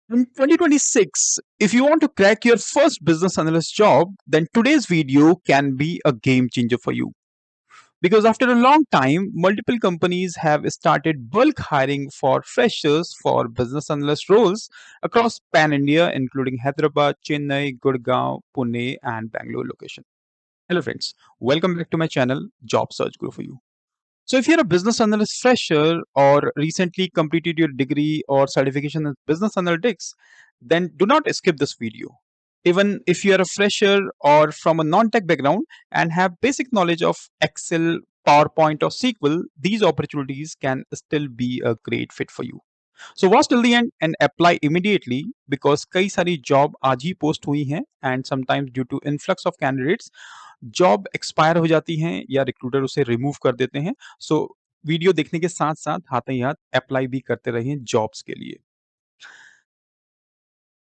In 2026, if you want to crack your first business analyst job, then today's video can be a game changer for you. Because after a long time, multiple companies have started bulk hiring for freshers for business analyst roles across pan India, including Hyderabad, Chennai, Gurgaon, Pune, and Bangalore location. Hello, friends. Welcome back to my channel, Job Search Guru for you. So, if you're a business analyst fresher or recently completed your degree or certification in business analytics, then do not skip this video. Even if you are a fresher or from a non tech background and have basic knowledge of Excel, PowerPoint, or SQL, these opportunities can still be a great fit for you. So watch till the end and apply immediately because कई सारी job आज ही post हुई हैं and sometimes due to influx of candidates job expire हो जाती हैं या recruiter उसे रिमूव कर देते हैं। सो वीडियो देखने के साथ साथ हाथ ही हाथ अप्लाई भी करते रहिए जॉब्स के लिए।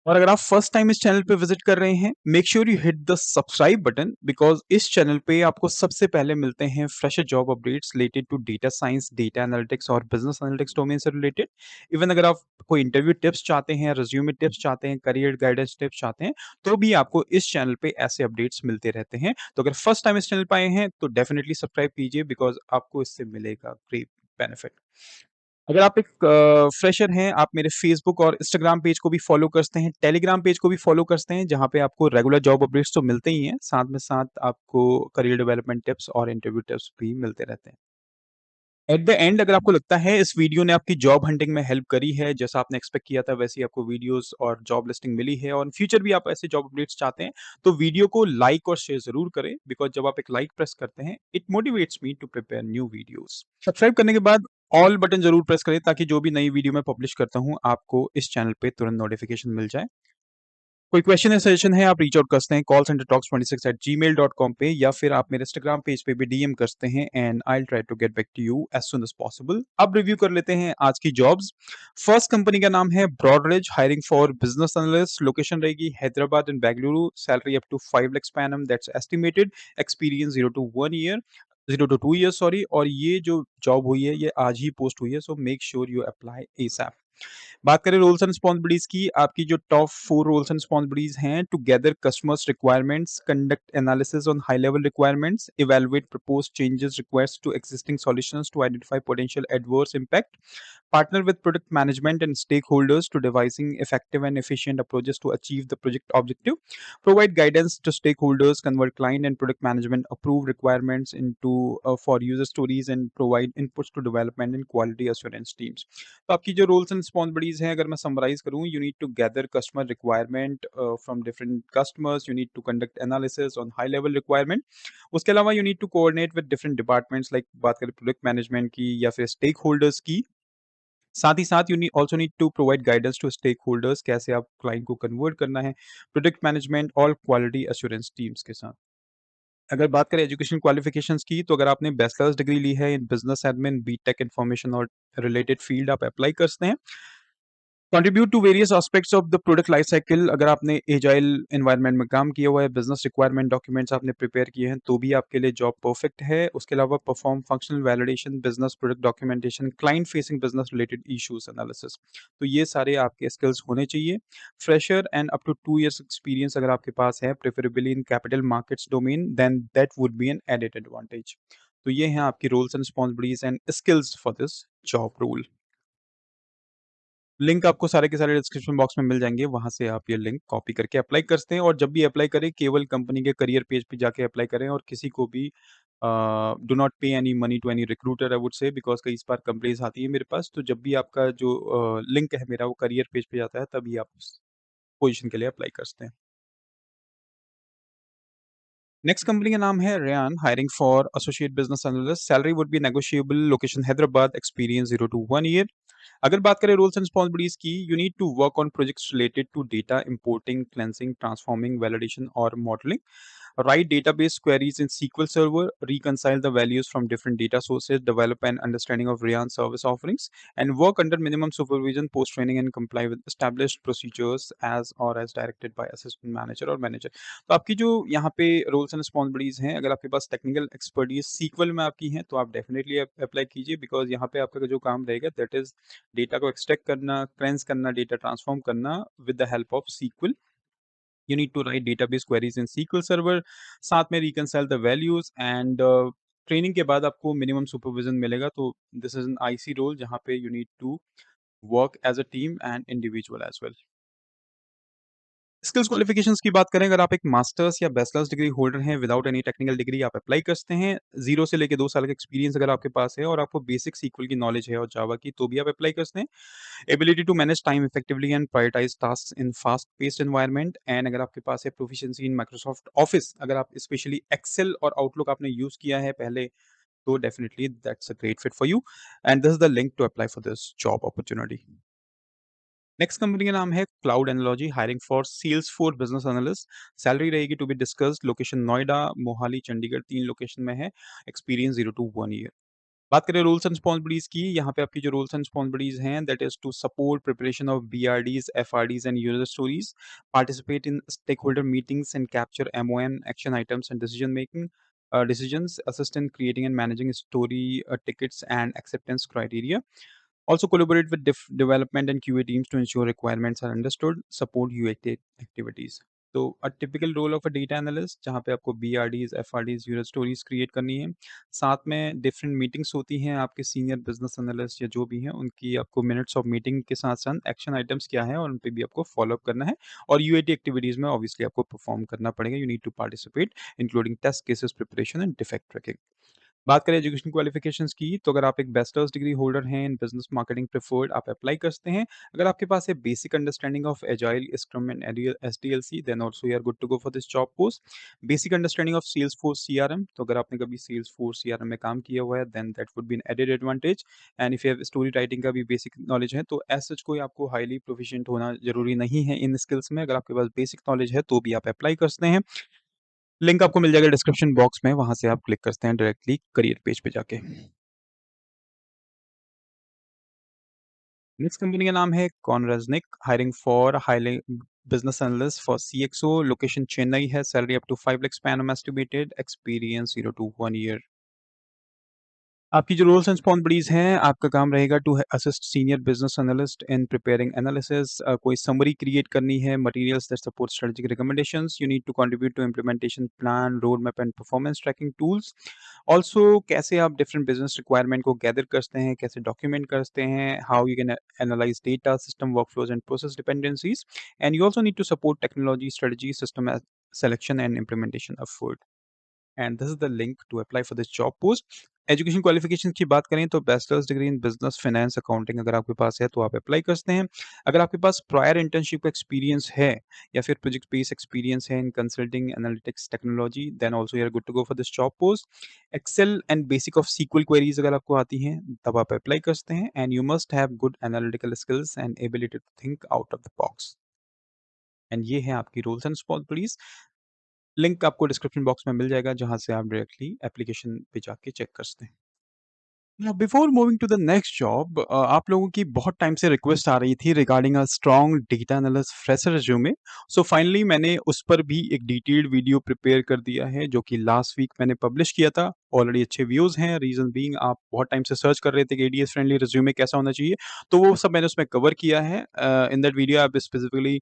और अगर आप फर्स्ट टाइम इस चैनल पे विजिट कर रहे हैं, make sure you hit the subscribe button because इस चैनल पे आपको सबसे पहले मिलते हैं fresher job updates related to data science, data analytics और बिजनेस एनालिटिक्स डोमेन से रिलेटेड। इवन अगर आप कोई इंटरव्यू टिप्स चाहते हैं, रिज्यूमे टिप्स चाहते हैं, करियर गाइडेंस टिप्स चाहते हैं, तो भी आपको इस चैनल पे ऐसे अपडेट्स मिलते रहते हैं। तो अगर फर्स्ट टाइम इस चैनल पे आए हैं, तो डेफिनिटली सब्सक्राइब कीजिए बिकॉज़ आपको इससे मिलेगा ग्रेट बेनिफिट। अगर आप एक फ्रेशर हैं, आप मेरे फ़ेसबुक और इंस्टाग्राम पेज को भी फ़ॉलो करते हैं, टेलीग्राम पेज को भी फ़ॉलो करते हैं, जहाँ पे आपको रेगुलर जॉब अपडेट्स तो मिलते ही हैं, साथ में साथ आपको करियर डेवलपमेंट टिप्स और इंटरव्यू टिप्स भी मिलते रहते हैं। एट द एंड अगर आपको लगता है इस वीडियो ने आपकी जॉब हंटिंग में हेल्प करी है, जैसा आपने एक्सपेक्ट किया था वैसी आपको वीडियोज़ और जॉब लिस्टिंग मिली है और इन फ्यूचर भी आप ऐसे जॉब अपडेट्स चाहते हैं, तो वीडियो को लाइक और शेयर ज़रूर करें बिकॉज़ जब आप एक लाइक प्रेस करते हैं, it motivates me to prepare new videos. Subscribe करने के बाद ऑल बटन ज़रूर प्रेस करें ताकि जो भी नई वीडियो मैं पब्लिश करता हूँ, आपको इस चैनल पे तुरंत नोटिफ़िकेशन मिल जाए। कोई क्वेश्चन या सजेशन है आप रीच आउट कर सकते हैं कॉल सेंटर टॉक्स 26@gmail.com पे या फिर आप मेरे इंस्टाग्राम पेज पे भी डीएम कर सकते हैं and I will try to get back to you as soon as possible. अब रिव्यू कर लेते हैं आज की जॉब्स। फर्स्ट कंपनी का नाम है Broadridge hiring for business analyst. Location रहेगी Hyderabad and Bengaluru. Salary up to 5 lakh per annum that's estimated. Experience 0 to 1 year, 0 to 2 years sorry. और ये जो जॉब हुई है ये आज ही पोस्ट हुई है, so make sure you apply SAP. बात करें रोल्स एंड रिस्पॉन्सिबिलिटीज की, आपकी जो टॉप 4 रोल्स एंड रिस्पॉन्सिबिलिटीज हैं, to gather customers requirements, conduct analysis on high level requirements, evaluate proposed changes request to existing solutions to identify potential adverse impact, partner with product management and stakeholders to devising effective and efficient approaches to achieve the project objective, provide guidance to stakeholders, convert client and product management approve requirements into for user stories and provide inputs to development and quality assurance teams। तो आपकी जो roles and responsibilities हैं, अगर मैं summarize करूँ, you need to gather customer requirement from different customers, you need to conduct analysis on high level requirement. उसके अलावा you need to coordinate with different departments, like बात करें प्रोडक्ट मैनेजमेंट की या फिर स्टेक होल्डर्स की। साथ ही साथ you need also need to provide guidance to stakeholders, कैसे आप क्लाइंट को कन्वर्ट करना है प्रोडक्ट मैनेजमेंट और क्वालिटी एश्योरेंस टीम्स के साथ। अगर बात करें एजुकेशन क्वालिफिकेशंस की, तो अगर आपने बैचलर्स डिग्री ली है in business admin, BTech information और रिलेटेड फील्ड, आप अप्लाई कर सकते हैं। Contribute to various aspects of the product life cycle, अगर आपने एजाइल एनवायरनमेंट में काम किया हुआ है, बिजनेस रिक्वायरमेंट डॉक्यूमेंट्स आपने प्रिपेयर किए हैं, तो भी आपके लिए जॉब परफेक्ट है। उसके अलावा perform functional validation, business product documentation, client facing business related issues analysis, तो ये सारे आपके स्किल्स होने चाहिए। Fresher and up to 2 years experience अगर आपके पास है, preferably in capital markets domain, then that would be an added advantage. तो ये हैं आपकी roles and responsibilities and skills for this job role. Link आपको सारे के सारे डिस्क्रिप्शन बॉक्स में मिल जाएँगे, वहाँ से आप ये लिंक कॉपी करके अप्लाई कर सकते हैं और जब भी अप्लाई करें केवल कंपनी के करियर पेज पे जाके अप्लाई करें और किसी को भी do not pay any money to any recruiter I would say because कई बार कंपनीज़ आती है मेरे पास, तो जब भी आपका जो लिंक है मेरा वो करियर पेज पे जाता है तभी आप उस पोज़ीशन के लिए अप्लाई कर सकते हैं। नेक्स्ट कंपनी का नाम है Ryan hiring for associate business analyst. Salary would be negotiable. Location Hyderabad. Experience 0 to 1 year। अगर बात करें रोल्स एंड रिस्पॉन्सिबिलिटीज की, you need to work on projects related to data importing, cleansing, transforming, validation और modelling. write database queries in SQL Server, reconcile the values from different data sources, develop an understanding of Rian service offerings, and work under minimum supervision, post training, and comply with established procedures as directed by assistant manager or manager. तो आपकी जो यहाँ पे roles and responsibilities हैं, अगर आपके पास technical expertise sequel में आपकी हैं तो आप डेफिनेटली अप्लाई कीजिए, बिकॉज यहाँ पे आपका जो काम रहेगा दैट इज डेटा को एक्सट्रैक्ट करना, क्लेंस करना, डेटा ट्रांसफॉर्म करना with the help of SQL. You need to write database queries in SQL Server, साथ में reconcile the values and training के बाद आपको मिनिमम सुपरविजन मिलेगा. तो this is an IC role जहाँ पे you need to work as a team and individual as well. Skills qualifications की बात करें, अगर आप एक मास्टर्स या बैचलर्स डिग्री होल्डर हैं विदाउट एनी टेक्निकल डिग्री, आप अप्लाई कर सकते हैं. 0 से लेके 2 साल का एक्सपीरियंस अगर आपके पास है और आपको बेसिक सीक्वल की नॉलेज है और जावा की, तो भी आप अप्लाई कर सकते हैं. Ability to manage time effectively and prioritise task in fast paced environment, and अगर आपके पास है प्रोफिशिएंसी इन माइक्रोसॉफ्ट ऑफिस, अगर आप स्पेशली एक्सेल और आउटलुक आपने यूज किया है पहले, तो definitely that's a great fit for you. And this is the link to apply for this job opportunity. Next company का नाम है Cloud Analogy, hiring for sales for business analyst. Salary रहेगी to be discussed. Location Noida, Mohali, Chandigarh, 3 location में है. Experience 0 to 1 year. बात करें roles and responsibilities की, यहाँ पे आपकी जो रोल्स एंड रिस्पॉन्सिबिलिटीज हैं that is to support preparation of BRDs, FRDs and user stories, participate in stakeholder meetings and capture MON action items and decision making decisions, assist in creating and managing story tickets and acceptance criteria. Also collaborate with development and QA teams to ensure requirements are understood, support UAT activities. तो a typical role of a data analyst जहाँ पे आपको BRDs, FRDs, user stories create करनी है. साथ में different meetings होती हैं, आपके सीनियर बिज़नेस एनालिस्ट या जो भी हैं, उनकी आपको मिनट्स ऑफ मीटिंग के साथ-साथ एक्शन आइटम्स क्या हैं और उन पे भी आपको फ़ॉलो अप करना है. और यूएटी एक्टिविटीज़ में ऑब्वियसली आपको परफ़ॉर्म करना पड़ेगा. You need to participate including test cases preparation and defect tracking. बात करें एजुकेशन क्वालिफिकेशंस की, तो अगर आप एक बैचलर्स डिग्री होल्डर हैं इन बिजनेस मार्केटिंग प्रेफर्ड, आप अप्लाई कर सकते हैं. अगर आपके पास है basic understanding of agile, scrum and SDLC, then also you are good to go for this job post. Basic understanding of Salesforce CRM, तो अगर आपने कभी सेल्सफोर्स सीआरएम में काम किया हुआ है then that would be an added advantage. And if you have story writing का भी बेसिक नॉलेज है, तो एज सच कोई आपको हाईली प्रोफिशिएंट होना जरूरी नहीं है इन स्किल्स में. अगर आपके पास बेसिक नॉलेज है तो भी आप अप्लाई कर सकते हैं. लिंक आपको मिल जाएगा डिस्क्रिप्शन बॉक्स में, वहां से आप क्लिक कर सकते हैं डायरेक्टली करियर पेज पे जाके. नेक्स्ट कंपनी का नाम है कॉनरेज़निक, hiring for highly business analyst for CXO. Location Chennai है. Salary up to 5 lakh per annum estimated. Experience 0 to 1 year. आपकी जो रोल्स एंड रिस्पॉन्सिबिलिटीज हैं, आपका काम रहेगा to assist senior business analyst in preparing analysis. कोई समरी क्रिएट करनी है, materials that support strategic recommendations. You need to contribute to implementation plan, road map and performance tracking tools. Also कैसे आप different business requirement को gather करते हैं, कैसे document करते हैं, how you can analyse data, system workflows and process dependencies. And you also need to support technology strategy, system selection and implementation effort. And this is the link to apply for this job post. Education qualification की बात करें तो bachelor's degree in business finance accounting अगर आपके पास है तो आप अप्लाई कर सकते हैं. अगर आपके पास प्रायर इंटर्नशिप एक्सपीरियंस है या फिर प्रोजेक्ट बेस्ड एक्सपीरियंस है in consulting analytics technology, then also you are good to go for this job post. Excel and basic of SQL queries अगर आपको आती हैं तब आप अप्लाई कर सकते हैं. And you must have good analytical skills and ability to think out of the box. And ये है आपकी रूल्स एंड रिस्पॉन्सिबिलिटीज. लिंक आपको डिस्क्रिप्शन बॉक्स में मिल जाएगा जहां से आप डायरेक्टली एप्लीकेशन पे जाके चेक कर सकते हैं. Before moving to the next job, आप लोगों की बहुत टाइम से रिक्वेस्ट आ रही थी regarding a strong data analyst fresher resume. So finally मैंने उस पर भी एक डिटेल्ड वीडियो प्रिपेयर कर दिया है जो कि लास्ट वीक मैंने पब्लिश किया था. ऑलरेडी अच्छे व्यूज हैं. रीजन बीइंग आप बहुत टाइम से सर्च कर रहे थे कि एडीएस फ्रेंडली रिज्यूमे कैसा होना चाहिए, तो वो सब मैंने उसमें कवर किया है. In that video I specifically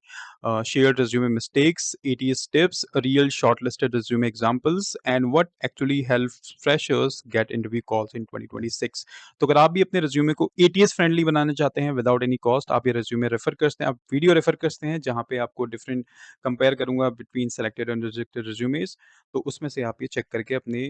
shared resume mistakes, ATS tips, real shortlisted resume examples, and what actually helps freshers get interview calls in 2026. तो अगर आप भी अपने resume को ATS फ्रेंडली बनाना चाहते हैं विदाउट एनी कॉस्ट, आप ये resume रेफर कर सकते हैं, आप वीडियो रेफर कर सकते हैं जहाँ पे आपको डिफरेंट कंपेयर करूंगा between selected and rejected resumes. तो उसमें से आप ये चेक करके अपने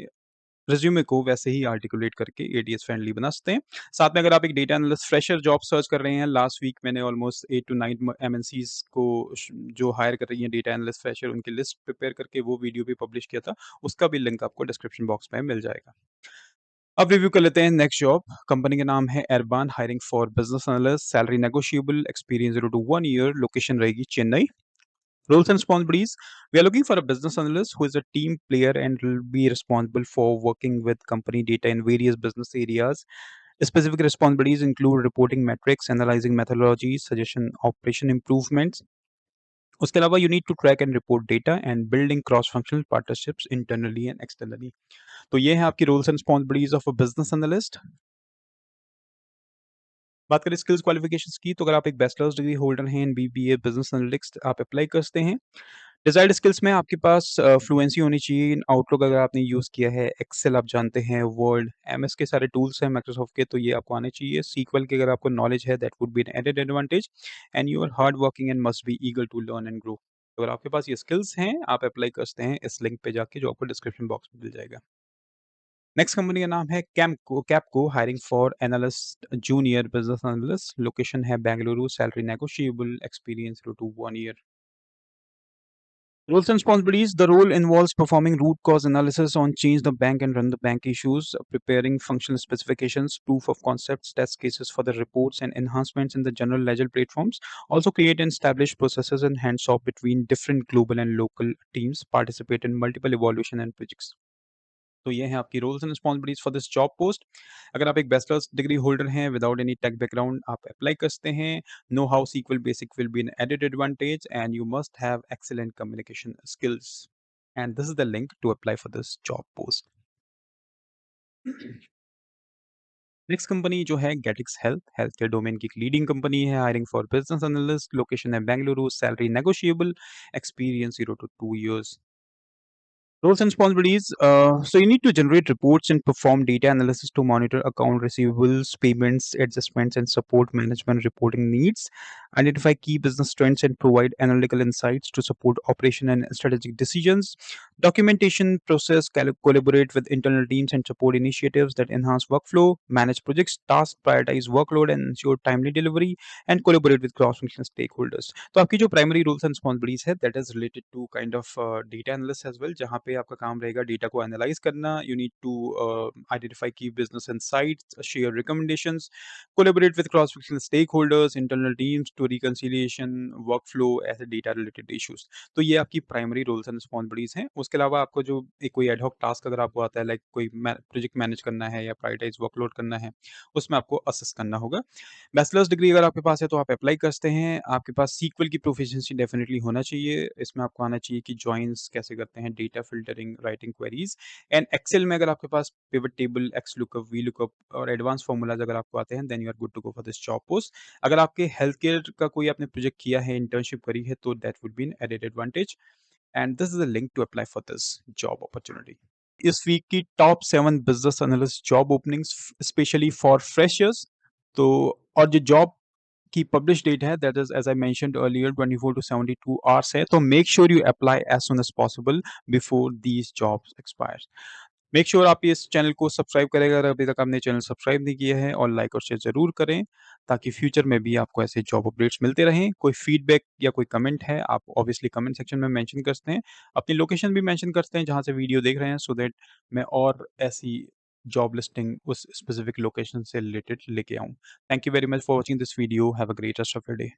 रिज्यूमे को वैसे ही आर्टिकुलेट करके एडीएस फ्रेंडली बना सकते हैं. साथ में अगर आप एक data analyst fresher job search कर रहे हैं, लास्ट वीक मैंने ऑलमोस्ट 8 to 9 एमएनसीज को जो हायर कर रही हैं डेटा एनालिस्ट फ्रेशर, उनकी लिस्ट प्रिपेयर करके वो वीडियो भी पब्लिश किया था. उसका भी लिंक आपको डिस्क्रिप्शन बॉक्स में मिल जाएगा. अब रिव्यू कर लेते हैं नेक्स्ट जॉब. कंपनी का नाम है एरबान, hiring for business analyst. Salary negotiable. Experience 0 to 1 year. Location रहेगी Chennai. Roles and responsibilities. We are looking for a business analyst who is a team player and will be responsible for working with company data in various business areas. Specific responsibilities include reporting metrics, analyzing methodologies, suggestion operation improvements. उसके अलावा you need to track and report data and building cross-functional partnerships internally and externally. तो ये है आपकी roles and responsibilities of a business analyst. बात करें skills qualifications की तो अगर आप एक बैचलर्स डिग्री होल्डर हैं इन बीबीए बिजनेस एनालिटिक्स आप अप्लाई करते हैं डिजायर्ड स्किल्स में आपके पास फ्लुएंसी होनी चाहिए इन आउटलुक अगर आपने यूज़ किया है एक्सेल आप जानते हैं वर्ड एमएस के सारे टूल्स हैं माइक्रोसॉफ्ट के तो ये आपको आने चाहिए सीक्वल की अगर आपको नॉलेज है that would be an added advantage and you are hard working and must be eager to learn and grow अगर आपके पास ये स्किल्स हैं आप अप्लाई करते हैं इस लिंक पे जाके जो आपको डिस्क्रिप्शन बॉक्स में मिल जाएगा नेक्स्ट कंपनी का नाम है Capco hiring for analyst junior business analyst location है Bengaluru salary negotiable experience to 1 year. Roles and responsibilities. The role involves performing root cause analysis on change the bank and run the bank issues, preparing functional specifications, proof of concepts, test cases for the reports and enhancements in the general ledger platforms. Also create and establish processes and hands off between different global and local teams, participate in multiple evaluation and projects. तो ये हैं आपकी roles and responsibilities for this job post अगर आप एक bachelor's degree holder हैं without any tech background आप apply करते हैं know how SQL basic will be an added advantage and you must have excellent communication skills and this is the link to apply for this job post next company जो है गेटिक्स healthcare domain की एक leading company है hiring for business analyst location है Bengaluru salary negotiable experience 0 to 2 years. Roles and responsibilities. So you need to generate reports and perform data analysis to monitor account receivables, payments, adjustments, and support management reporting needs. Identify key business trends and provide analytical insights to support operation and strategic decisions. Documentation process, collaborate with internal teams and support initiatives that enhance workflow, manage projects, tasks, prioritize workload and ensure timely delivery, and collaborate with cross-functional stakeholders. तो आपकी जो primary roles and responsibilities है that is related to kind of data analyst as well जहाँ पे आपका काम रहेगा data को एनालाइज करना you need to identify key business insights share recommendations collaborate with cross functional stakeholders internal teams to reconciliation workflow ऐसे data related issues तो ये आपकी प्राइमरी रोल्स एंड रिस्पॉन्सिबिलिटीज हैं उसके अलावा आपको जो एक कोई एडहॉक टास्क अगर आपको आता है लाइक कोई प्रोजेक्ट मैनेज करना है या प्रायोरिटाइज वर्कलोड करना है उसमें आपको असेस करना होगा बैचलर्स डिग्री अगर आपके पास है तो आप अप्लाई करते हैं आपके पास सीक्वल की प्रोफिशिएंसी डेफिनेटली होना चाहिए इसमें आपको आना चाहिए कि जॉइंस कैसे करते हैं data filtering writing queries and Excel में अगर आपके पास pivot table X lookup V lookup और एडवांस फॉर्मूलाज अगर आपको आते हैं then you are good to go for this job post अगर आपके हेल्थ केयर का कोई आपने प्रोजेक्ट किया है इंटर्नशिप करी है तो that would be an added advantage and this is a link to apply for this job opportunity इस वीक की top 7 business analyst job openings specially for freshers तो और जो जॉब की पब्लिश डेट है that is as I mentioned earlier 24 to 72 hours है तो make sure you apply as soon as possible before these jobs expire make sure आप इस channel को सब्सक्राइब करेगा अगर अभी तक आपने चैनल सब्सक्राइब नहीं किया है और लाइक और शेयर जरूर करें ताकि फ्यूचर में भी आपको ऐसे जॉब अपडेट्स मिलते रहें कोई फीडबैक या कोई कमेंट है आप ऑब्वियसली कमेंट सेक्शन में मेंशन करते हैं अपनी लोकेशन भी मेंशन करते हैं जहां से वीडियो देख रहे हैं सो दैट मैं और ऐसी जॉब लिस्टिंग उस स्पेसिफिक लोकेशन से रिलेटेड लेके आऊं thank you very much for watching this video have a great rest of your day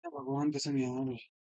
भगवान कसम यार